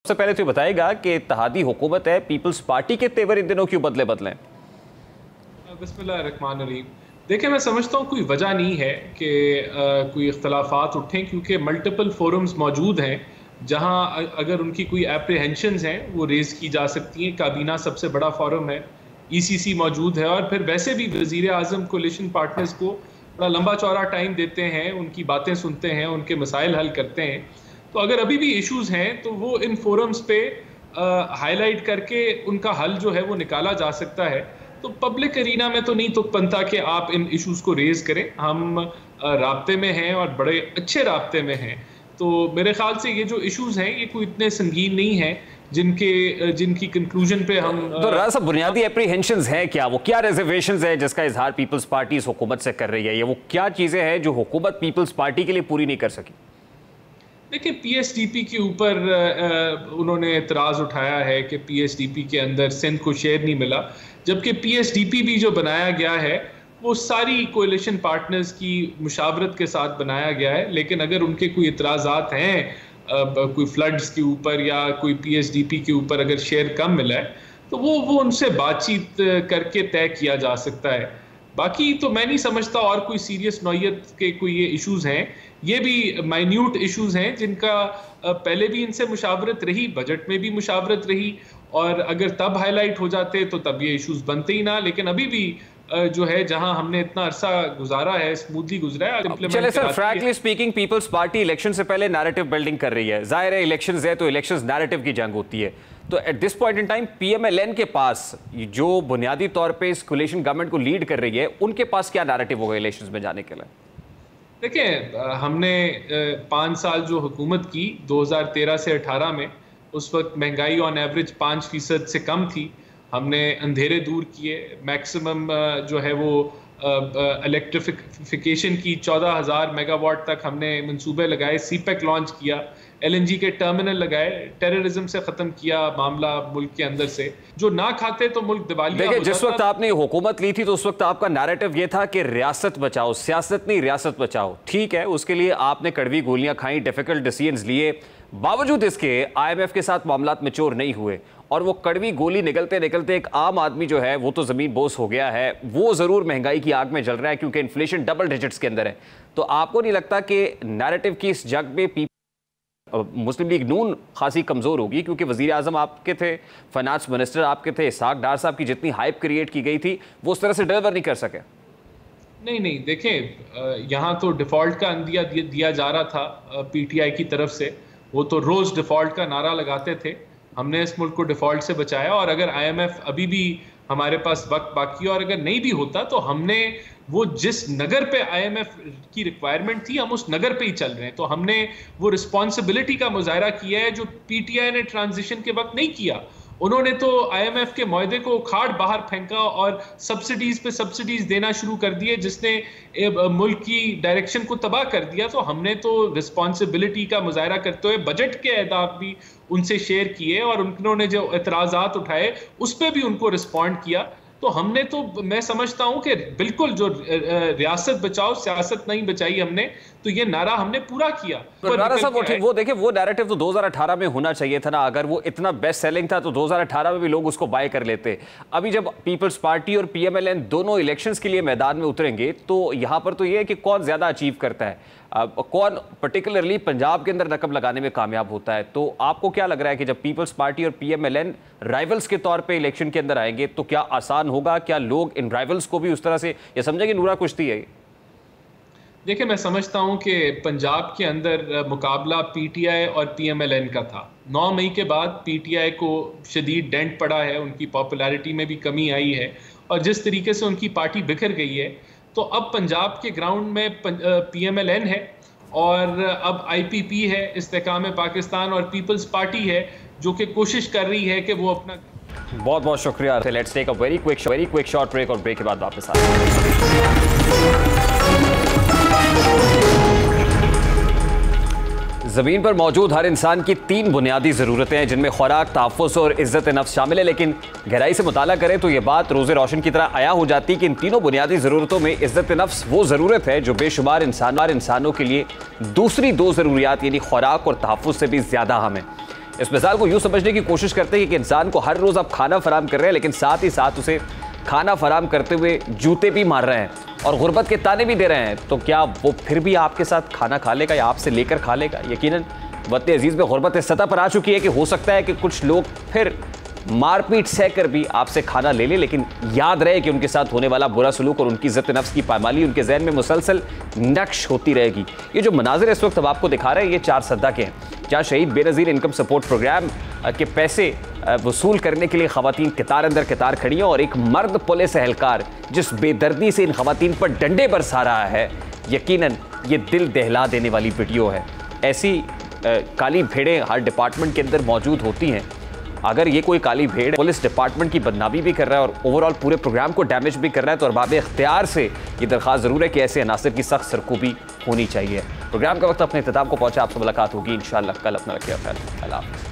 सबसे पहले तो बताएगा कि इत्तेहादी हुकूमत है, पीपल्स पार्टी के तेवर इन दिनों क्यों बदले बदले? बिस्मिल्लाहिर्रहमानिर्रहीम। देखिए, मैं समझता हूँ कोई वजह नहीं है कि कोई इख्तलाफात उठें, क्योंकि मल्टीपल फोरम्स मौजूद हैं जहाँ अगर उनकी कोई एप्रीहेंशंस हैं वो रेज़ की जा सकती हैं। काबीना सबसे बड़ा फोरम है, ECC मौजूद है, और फिर वैसे भी वज़ीर आज़म कोलिशन पार्टनर्स को बड़ा लंबा चौड़ा टाइम देते हैं, उनकी बातें सुनते हैं, उनके मसाइल हल करते हैं। तो अगर अभी भी इश्यूज़ हैं तो वो इन फोरम्स पे हाईलाइट करके उनका हल जो है वो निकाला जा सकता है। तो पब्लिक एरिना में तो नहीं तुक बनता कि आप इन इश्यूज़ को रेज़ करें। हम राब्ते में हैं और बड़े अच्छे राब्ते में हैं, तो मेरे ख्याल से ये जो इश्यूज़ हैं ये कोई इतने संगीन नहीं हैं जिनकी कंक्लूजन पे हम तो राजा साहब, बुनियादी एप्रीहेंशंस हैं क्या? वो क्या रिजर्वेशंस है जिसका इजहार पीपल्स पार्टी इस हुकूमत से कर रही है? ये वो क्या चीजें हैं जो हुकूमत पीपल्स पार्टी के लिए पूरी नहीं कर सकी? देखिए, PSDP के ऊपर उन्होंने एतराज़ उठाया है कि PSDP के अंदर सिंध को शेयर नहीं मिला, जबकि PSDP भी जो बनाया गया है वो सारी कोalition पार्टनर्स की मुशावरत के साथ बनाया गया है। लेकिन अगर उनके कोई इतराज़ात हैं कोई फ्लड्स के ऊपर या कोई PSDP के ऊपर अगर शेयर कम मिला है तो वो उनसे बातचीत करके तय किया जा सकता है। बाकी तो मैं नहीं समझता और कोई सीरियस नौयत के कोई ये इश्यूज़ हैं। ये भी माइन्यूट इश्यूज़ हैं जिनका पहले भी इनसे मुशावरत रही, बजट में भी मुशावरत रही, और अगर तब हाईलाइट हो जाते तो तब ये इश्यूज़ बनते ही ना। लेकिन अभी भी जो है जहां हमने इतना अरसा गुजारा है, स्मूथली गुजरा है। चले sir, frankly speaking people's party election से पहले नैरेटिव बिल्डिंग कर रही है। जाहिर है इलेक्शंस है तो इलेक्शंस नैरेटिव की जंग होती है। तो at this point in time PMLN के पास, जो बुनियादी तौर पे इस कोलिशन गवर्नमेंट को लीड कर रही है, उनके पास क्या नैरेटिव होगा इलेक्शंस में जाने के लिए? देखिए, हमने 5 साल जो हुकूमत की 2013 से 18 में, उस वक्त महंगाई ऑन एवरेज 5% से कम थी। हमने अंधेरे दूर किए, मैक्सिमम जो है वो इलेक्ट्रिफिकेशन की 14,000 मेगावाट तक हमने मंसूबे लगाए, CPEC लॉन्च किया, LNG के टर्मिनल लगाए, टेररिज्म से ख़त्म किया मामला मुल्क के अंदर से। जो ना खाते तो मुल्क दिवालिया हो जाता। जिस वक्त आपने हुकूमत ली थी तो उस वक्त आपका नैरेटिव ये था कि रियासत बचाओ, सियासत नहीं रियासत बचाओ। ठीक है, उसके लिए आपने कड़वी गोलियां खाई, डिफिकल्ट डिसीजंस लिए, बावजूद इसके IMF के साथ मामलात मैच्योर नहीं हुए, और वो कड़वी गोली निकलते निकलते एक आम आदमी जो है वो तो जमीन बोस हो गया है। वो जरूर महंगाई की आग में जल रहा है क्योंकि इन्फ्लेशन डबल डिजिट्स के अंदर है। तो आपको नहीं लगता कि नैरेटिव की इस जंग में मुस्लिम लीग नून खासी कमजोर होगी? क्योंकि वजीर आजम आपके थे, फाइनेंस मिनिस्टर आपके थे, इसहाक डार साहब की जितनी हाइप क्रिएट की गई थी वो उस तरह से डिलीवर नहीं कर सके। नहीं, देखें, यहाँ तो डिफ़ॉल्ट का अंदिया दिया जा रहा था PTI की तरफ से। वो तो रोज़ डिफ़ॉल्ट का नारा लगाते थे। हमने इस मुल्क को डिफ़ॉल्ट से बचाया, और अगर IMF अभी भी हमारे पास वक्त बाकी है, और अगर नहीं भी होता तो हमने वो जिस नगर पे IMF की रिक्वायरमेंट थी हम उस नगर पे ही चल रहे हैं। तो हमने वो रिस्पॉन्सिबिलिटी का मुजाहरा किया है जो PTI ने ट्रांजिशन के वक्त नहीं किया। उन्होंने तो IMF के मुआहदे को उखाड़ बाहर फेंका और सब्सिडीज पे सब्सिडीज देना शुरू कर दिए, जिसने मुल्क की डायरेक्शन को तबाह कर दिया। तो हमने तो रिस्पॉन्सिबिलिटी का मुजाहरा करते हुए बजट के अहदाफ भी उनसे शेयर किए, और उन्होंने जो एतराज़ात उठाए उस पर भी उनको रिस्पॉन्ड किया। तो हमने तो, मैं समझता हूं कि बिल्कुल जो रियासत बचाओ सियासत नहीं बचाई हमने, तो ये नारा हमने पूरा किया। वो देखिए, वो नैरेटिव तो 2018 में होना चाहिए था ना। अगर वो इतना बेस्ट सेलिंग था तो 2018 में भी लोग उसको बाय कर लेते। अभी जब पीपल्स पार्टी और PMLN दोनों इलेक्शंस के लिए मैदान में उतरेंगे तो यहां पर तो ये है कि कौन ज्यादा अचीव करता है, कौन पर्टिकुलरली पंजाब के अंदर रकम लगाने में कामयाब होता है। तो आपको क्या लग रहा है कि जब पीपल्स पार्टी और PMLN राइवल्स के तौर पे इलेक्शन के अंदर आएंगे तो क्या आसान होगा? क्या लोग इन राइवल्स को भी उस तरह से ये समझेंगे नूरा कुश्ती है? देखिए, मैं समझता हूं कि पंजाब के अंदर मुकाबला PTI और PMLN का था। 9 मई के बाद PTI को शदीद डेंट पड़ा है, उनकी पॉपुलैरिटी में भी कमी आई है, और जिस तरीके से उनकी पार्टी बिखर गई है, तो अब पंजाब के ग्राउंड में PMLN है, और अब IPP है, इस्तेकाम पाकिस्तान, और पीपल्स पार्टी है जो कि कोशिश कर रही है कि वो अपना। बहुत बहुत शुक्रिया। Let's take a very quick short break, और ब्रेक के बाद वापस आते ज़मीन पर मौजूद हर इंसान की 3 बुनियादी ज़रूरतें हैं जिनमें खुराक, तहफ़्फ़ुज़ और इज़्ज़त नफ्स शामिल है। लेकिन गहराई से मुताला करें तो ये बात रोज़े रोशन की तरह आया हो जाती है कि इन तीनों बुनियादी ज़रूरतों में इज़्ज़त नफ्स वो ज़रूरत है जो बेशुमार इंसानों के लिए दूसरी 2 ज़रूरियात यानी खुराक और तहफ़्फ़ुज़ से भी ज़्यादा अहम है। इस मिसाल को यूं समझने की कोशिश करते हैं कि इंसान को हर रोज आप खाना फराम कर रहे हैं, लेकिन साथ ही साथ उसे खाना फराम करते हुए जूते भी मार रहे हैं और गुर्बत के ताने भी दे रहे हैं, तो क्या वो फिर भी आपके साथ खाना खा लेगा या आपसे लेकर खा लेगा? यकीनन वतन अजीज में गुर्बत इस सतह पर आ चुकी है कि हो सकता है कि कुछ लोग फिर मारपीट सहकर भी आपसे खाना ले ले, लेकिन याद रहे कि उनके साथ होने वाला बुरा सलूक और उनकी इज्जत नफ्स की पायमाली उनके जहन में मुसलसल नक्श होती रहेगी। ये जो मनाजिर इस वक्त अब आपको दिखा रहे हैं, ये 4 सद्दा के हैं, जहाँ शहीद बेनज़ीर इनकम सपोर्ट प्रोग्राम के पैसे वसूल करने के लिए खवातीन कतार अंदर कतार खड़ी हैं और एक मर्द पुलिस एहलकार जिस बेदर्दी से इन खवातीन पर डंडे बरसा रहा है, यकीनन ये दिल दहला देने वाली वीडियो है। ऐसी काली भेड़ें हर डिपार्टमेंट के अंदर मौजूद होती हैं। अगर ये कोई काली भेड़ पुलिस डिपार्टमेंट की बदनामी भी कर रहा है और ओवरऑल पूरे प्रोग्राम को डैमेज भी कर रहा है, तो अरबाब इख्तियार से ये दरख्वास्त ज़रूर है कि ऐसे अनासर की सख्त सरकूबी होनी चाहिए। प्रोग्राम का वक्त अपने इख्तिताम को पहुंचा। आपसे मुलाकात होगी इंशाअल्लाह कल। अपना रखिए ख्याल। अल्लाह हाफ़िज़।